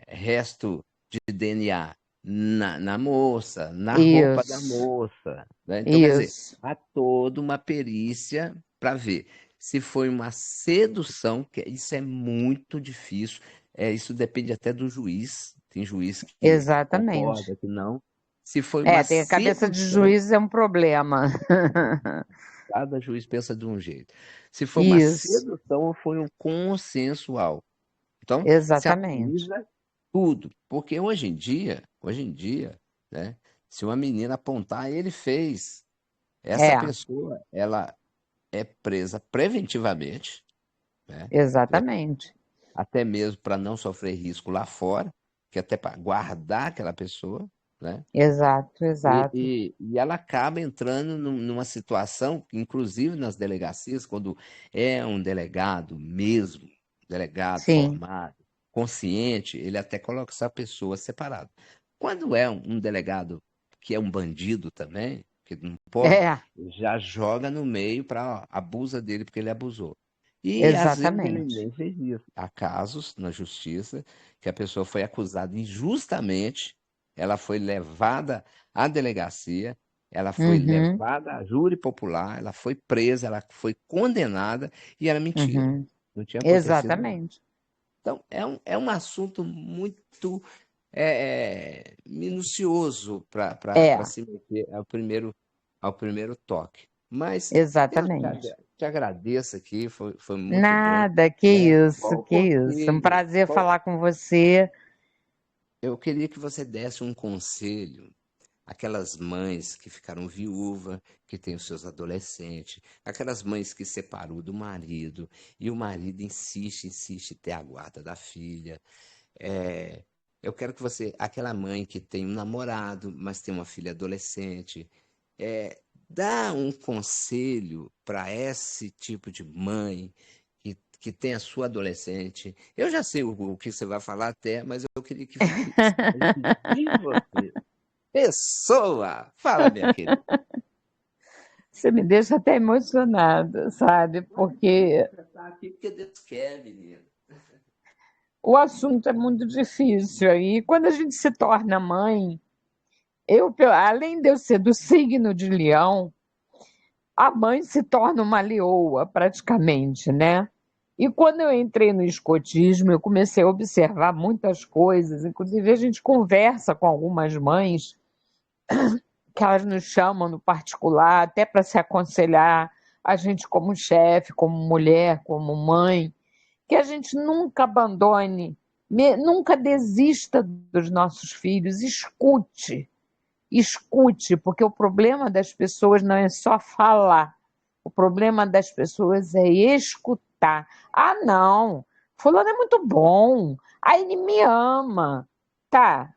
resto de DNA na moça, na roupa da isso, moça, né? Então, quer dizer, isso, há toda uma perícia para ver. Se foi uma sedução, que isso é muito difícil, isso depende até do juiz. Tem juiz que exatamente. concorda, que não. Se foi uma É, tem a cabeça de sedução, juiz é um problema. cada juiz pensa de um jeito. Se foi uma Isso, sedução ou foi um consensual. Então, se exatamente. analisa tudo, porque hoje em dia, né, se uma menina apontar, ele fez. Essa É, pessoa, ela é presa preventivamente, né? exatamente. Até mesmo para não sofrer risco lá fora, que até para guardar aquela pessoa, né? Exato, exato. E ela acaba entrando numa situação, inclusive nas delegacias, quando é um delegado mesmo, delegado Sim, formado, consciente, ele até coloca essa pessoa separada. Quando é um delegado que é um bandido também, que não pode, É, já joga no meio para abusa dele porque ele abusou. E às vezes ele exatamente. nem fez isso. Há casos na justiça que a pessoa foi acusada injustamente, ela foi levada à delegacia, ela foi Uhum, levada à júri popular, ela foi presa, ela foi condenada e era mentira. uhum, Não tinha acontecido nada. exatamente. Então, é um assunto muito minucioso para É, se meter ao primeiro toque. Mas eu exatamente. te agradeço aqui, foi muito bom, Nada, que né? isso, Qual- que isso. Um Porque prazer qual- falar com você. eu queria que você desse um conselho àquelas mães que ficaram viúvas, que têm os seus adolescentes, aquelas mães que separou do marido e o marido insiste em ter a guarda da filha. É, eu quero que você, aquela mãe que tem um namorado, mas tem uma filha adolescente, dá um conselho para esse tipo de mãe que tem a sua adolescente. Eu já sei o que você vai falar até, mas eu queria que saísse de você. Pessoa! Fala, minha querida. Você me deixa até emocionada, sabe? Porque Você está aqui porque Deus quer, menino. o assunto é muito difícil. E quando a gente se torna mãe, além de eu ser do signo de Leão, a mãe se torna uma leoa, praticamente, né? E quando eu entrei no escotismo, eu comecei a observar muitas coisas, inclusive a gente conversa com algumas mães que elas nos chamam no particular, até para se aconselhar, a gente como chefe, como mulher, como mãe, que a gente nunca abandone, nunca desista dos nossos filhos, escute, porque o problema das pessoas não é só falar, o problema das pessoas é escutar. Ah, não, fulano é muito bom, aí ele me ama, tá,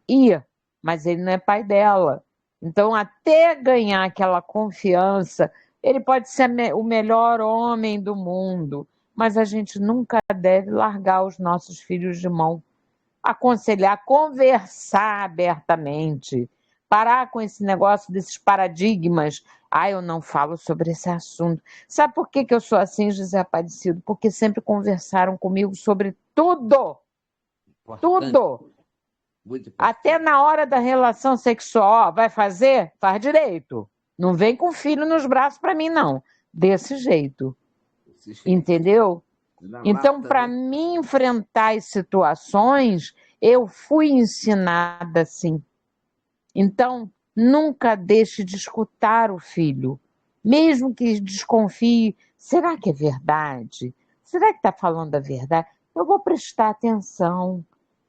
mas ele não é pai dela. Então, até ganhar aquela confiança, ele pode ser o melhor homem do mundo, mas a gente nunca deve largar os nossos filhos de mão, aconselhar, conversar abertamente, parar com esse negócio desses paradigmas. Ah, eu não falo sobre esse assunto. Sabe por que eu sou assim, José Aparecido? Porque sempre conversaram comigo sobre tudo, Importante, tudo. muito Até importante. na hora da relação sexual, ó, vai fazer? Faz direito. Não vem com filho nos braços para mim, não. Desse jeito. Desse jeito. Entendeu? Na Então, lata, para né? mim enfrentar as situações, eu fui ensinada assim. Então, nunca deixe de escutar o filho, mesmo que desconfie: será que é verdade? Será que está falando a verdade? Eu vou prestar atenção.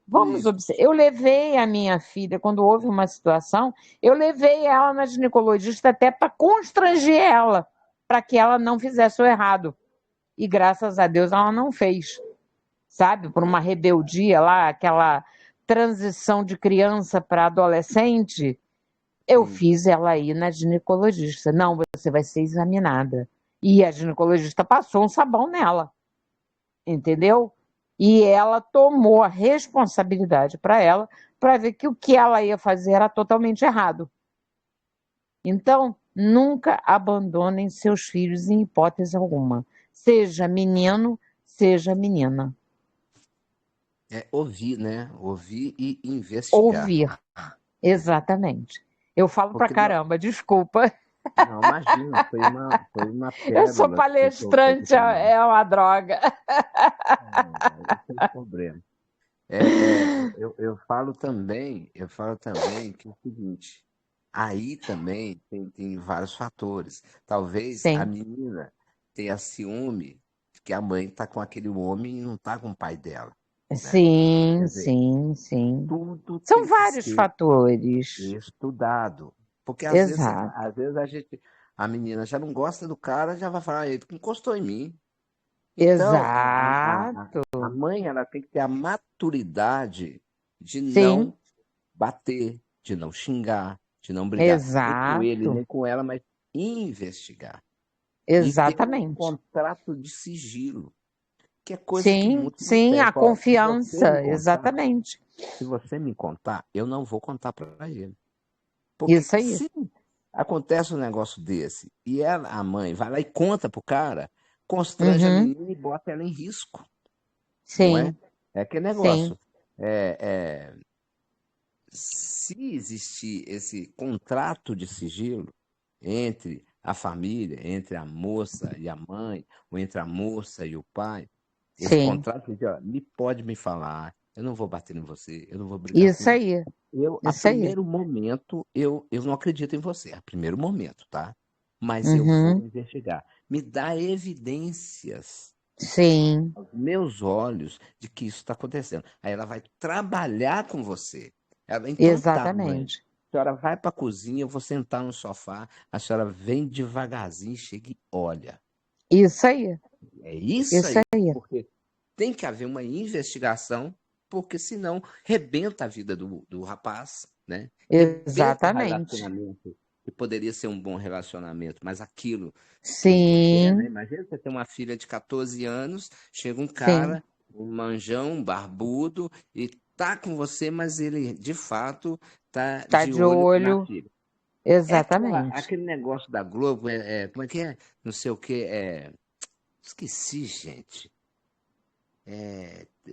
Vamos Isso. observar. Eu levei a minha filha, quando houve uma situação, eu levei ela na ginecologista até para constranger ela, para que ela não fizesse o errado. E graças a Deus ela não fez, sabe? Por uma rebeldia lá, aquela transição de criança para adolescente, eu Sim. fiz ela ir na ginecologista. Não, você vai ser examinada. E a ginecologista passou um sabão nela, entendeu? E ela tomou a responsabilidade para ela, para ver que o que ela ia fazer era totalmente errado. Então, nunca abandonem seus filhos em hipótese alguma. Seja menino, seja menina. É ouvir, né? Ouvir e investigar. Ouvir, exatamente. Eu falo pra Porque não, caramba, desculpa. não, imagina, foi uma Eu sou pérola que você soltou aqui palestrante, para nós. é uma droga. Não tem problema. Eu falo também que é o seguinte, aí também tem vários fatores. Talvez a Sim, menina tenha ciúme que a mãe está com aquele homem e não está com o pai dela, né? sim, Quer dizer, sim, sim. tudo São tem que vários ser fatores. estudado. Porque às vezes, Exato, a menina já não gosta do cara, já vai falar, "Ah, ele encostou em mim." Então, exato. a mãe ela tem que ter a maturidade de Sim, não bater, de não xingar, de não brigar nem com ele, exato. nem com ela, mas investigar. E ter um Exatamente. contrato de sigilo. que é coisa que Sim, muito não sim, tem. a Fala, se você me confiança, contar, exatamente. se você me contar, eu não vou contar para ele. Porque Isso aí. se acontece um negócio desse e ela, a mãe vai lá e conta pro cara, constrange a Uhum, menina e bota ela em risco, não é? sim, É aquele sim, negócio. Se existir esse contrato de sigilo entre a família, entre a moça e a mãe, ou entre a moça e o pai, esse sim. contrato de, ó, pode me falar, eu não vou bater em você, eu não vou brigar com Isso você. aí, A isso aí. primeiro momento, eu não acredito em você, a primeiro momento, tá? Mas eu vou Uhum, investigar. Me dá evidências sim, aos meus olhos de que isso está acontecendo. Aí ela vai trabalhar com você. Então tá, mãe. exatamente. A senhora vai para a cozinha, eu vou sentar no sofá, a senhora vem devagarzinho, chega e olha. Isso aí, É isso isso aí. aí. Porque tem que haver uma investigação, porque senão rebenta a vida do rapaz, né? Rebenta o Exatamente. relacionamento, que poderia ser um bom relacionamento, mas aquilo que não quer, né? Sim, Imagina você ter uma filha de 14 anos, chega um sim. cara, um manjão, um barbudo, e tá com você, mas ele de fato tá Tá de de olho na olho, filha. É exatamente. aquele negócio da Globo, como é que é? Não sei o que, esqueci, gente.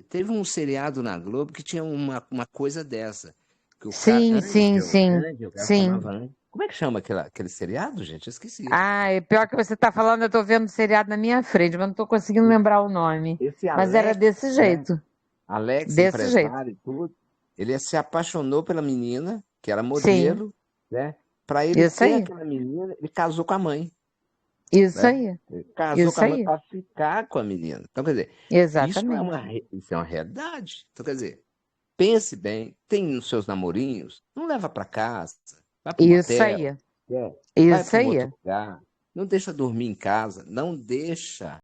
Teve um seriado na Globo que tinha uma coisa dessa. Que o cara. Sim, sim, sim, O cara sim. chamava Ângelo. Como é que chama aquele seriado, gente? Eu esqueci. Ah, é pior que você tá falando, eu tô vendo o seriado na minha frente, mas não tô conseguindo lembrar o nome. Esse Mas era Alex, desse né? jeito, Alex, desse jeito. empresário e tudo, ele se apaixonou pela menina, que era Sim, modelo, né? Para ele isso ter aí, aquela menina, ele casou com a mãe, isso né? aí, Ele casou com isso a mãe aí, para ficar com a menina. Então, quer dizer, exatamente. isso é uma realidade. Então, quer dizer, pense bem, tem os seus namorinhos, não leva para casa, vai para um Isso motel, aí, né? Vai isso para um outro aí, lugar, não deixa dormir em casa, não deixa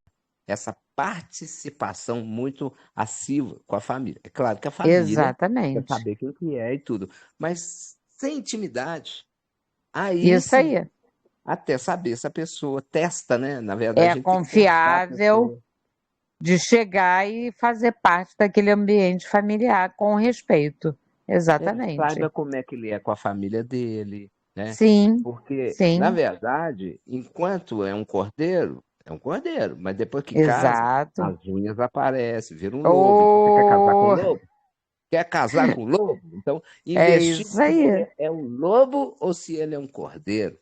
essa participação muito assiva com a família. É claro que a família quer exatamente. saber quem que é e tudo, mas sem intimidade. Aí Isso sim, aí. até saber se a pessoa testa, né? Na verdade, É a gente tem que testar a confiável pessoa. de chegar e fazer parte daquele ambiente familiar com respeito. Exatamente. Saiba como é que ele é com a família dele, né? Sim, Porque, na sim, verdade, enquanto é um cordeiro, mas depois que casa, exato. as unhas aparecem, vira um lobo. Então, você quer casar com um Oh, lobo? Quer casar com o lobo? Então, é investigue isso se aí, ele é um lobo ou se ele é um cordeiro.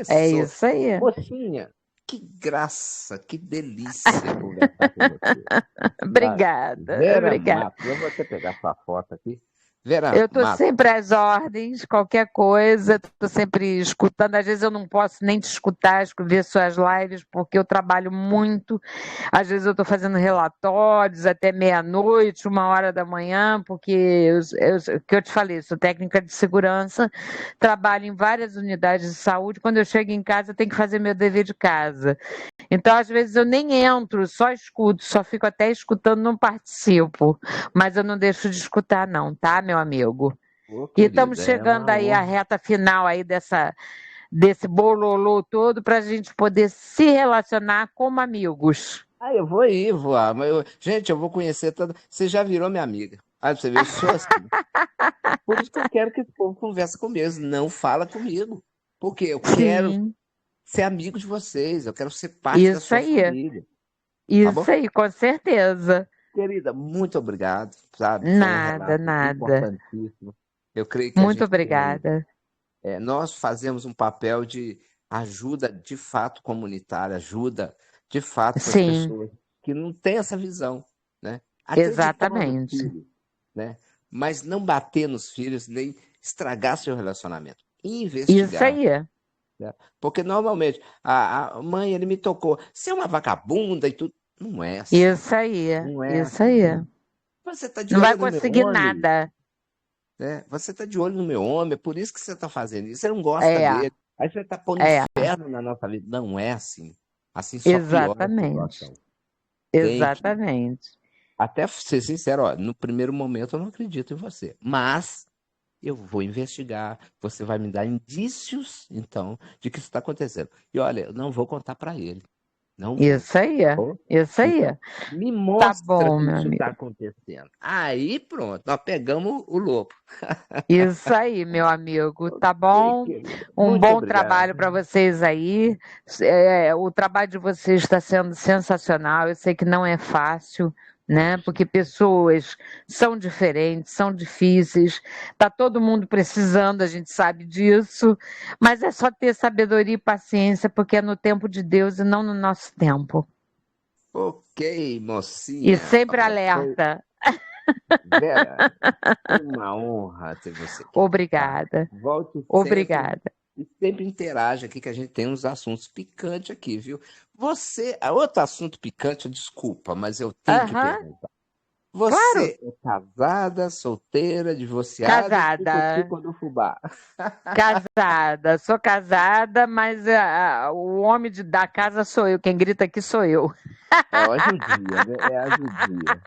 é Pessoa, isso aí. mocinha, que graça, que delícia conversar com você. Sabe? Obrigada, Vera obrigada. Matos, eu vou até pegar sua foto aqui. Vera Eu estou Matos, sempre às ordens, qualquer coisa, estou sempre escutando. Às vezes eu não posso nem te escutar, ver suas lives, porque eu trabalho muito. Às vezes eu estou fazendo relatórios até meia-noite, 1 hora da manhã, porque que eu te falei, sou técnica de segurança, trabalho em várias unidades de saúde. Quando eu chego em casa, eu tenho que fazer meu dever de casa. Então, às vezes, eu nem entro, só escuto, só fico até escutando, não participo. Mas eu não deixo de escutar, não, tá, meu amigo? ô E estamos querida, é chegando uma aí à honra. reta final aí desse bololô todo para a gente poder se relacionar como amigos. Ah, eu vou ir, voar. Gente, eu vou conhecer toda. Você já virou minha amiga. Ah, você vê, eu sou assim. Por isso que eu quero que o povo converse comigo. Não fala comigo. Porque eu quero Sim, ser amigo de vocês. Eu quero ser parte da isso sua aí, família. Tá bom? isso aí, com certeza. Querida, muito obrigado, sabe? Foi um Nada, relato nada. importantíssimo. Eu creio que a Muito gente tem. obrigada. Nós fazemos um papel de ajuda de fato comunitária, ajuda de fato essas Sim, pessoas que não têm essa visão, né? Acreditar nos exatamente. filhos, né? Mas não bater nos filhos, nem estragar seu relacionamento. Isso Investigar, aí, né? Porque normalmente a mãe, ele me tocou. Você é uma vagabunda e tudo. Não é assim. isso aí, Não é isso assim. aí. Você está de Não vai olho no meu conseguir homem, nada. né? Você está de olho no meu homem, é por isso que você está fazendo isso. Você não gosta É, dele. Aí você está pondo é, inferno na nossa vida. Não é assim. Assim só piora a exatamente, situação. Tem que, exatamente. até ser sincero, ó, no primeiro momento eu não acredito em você, mas eu vou investigar. Você vai me dar indícios, então, de que isso está acontecendo. E olha, eu não vou contar para ele. Não vem. Isso aí, Bom, isso aí. então, me Tá mostra bom, que meu isso está amigo. acontecendo. Aí pronto, nós pegamos o lobo. Isso aí, meu amigo, tá Ok, bom? querida. Um Muito bom obrigado. trabalho para vocês aí. O trabalho de vocês está sendo sensacional. Eu sei que não é fácil, né? Porque pessoas são diferentes, são difíceis. Tá todo mundo precisando, a gente sabe disso. Mas é só ter sabedoria e paciência, porque é no tempo de Deus e não no nosso tempo. Ok, E mocinha. sempre Olha, foi, alerta. Vera, foi uma honra ter você aqui, tá? Obrigada, Volte sempre obrigada. e sempre interaja aqui que a gente tem uns assuntos picantes aqui, viu? Você, outro assunto picante, desculpa, mas eu tenho que Aham, perguntar. claro. Você é casada, solteira, divorciada, Casada, tico-tico do fubá? casada, sou casada, mas o homem da casa sou eu, quem grita aqui sou eu. É a judia, né? É a judia.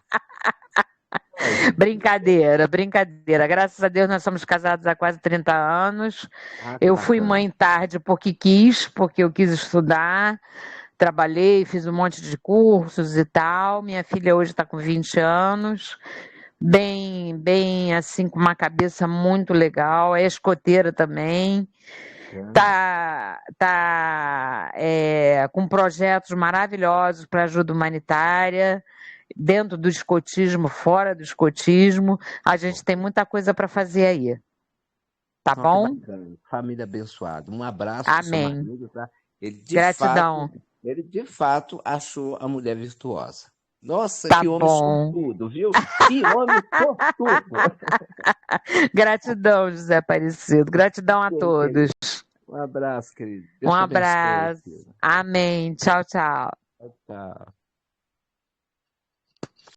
É a judia. Brincadeira, brincadeira. Graças a Deus nós somos casados há quase 30 anos. Ah, que Eu fui bacana. mãe tarde porque quis, porque eu quis estudar. Trabalhei, fiz um monte de cursos e tal. Minha filha hoje está com 20 anos. Bem, bem assim, com uma cabeça muito legal. É escoteira também. Tá com projetos maravilhosos para ajuda humanitária, dentro do escotismo, fora do escotismo. A gente tem muita coisa para fazer aí, tá Ó, que bom? bacana. Família abençoada. Um abraço pro seu Amém. marido, tá? Ele de fato, Gratidão. ele de fato achou a mulher virtuosa. Nossa, Tá que homem bom. sortudo, viu? Que homem sortudo. Gratidão, José Aparecido. Gratidão a Ok, todos. querido. Um abraço, querido. Um Deus te abençoe, abraço. filho. Amém. Tchau, tchau. Tchau, tchau.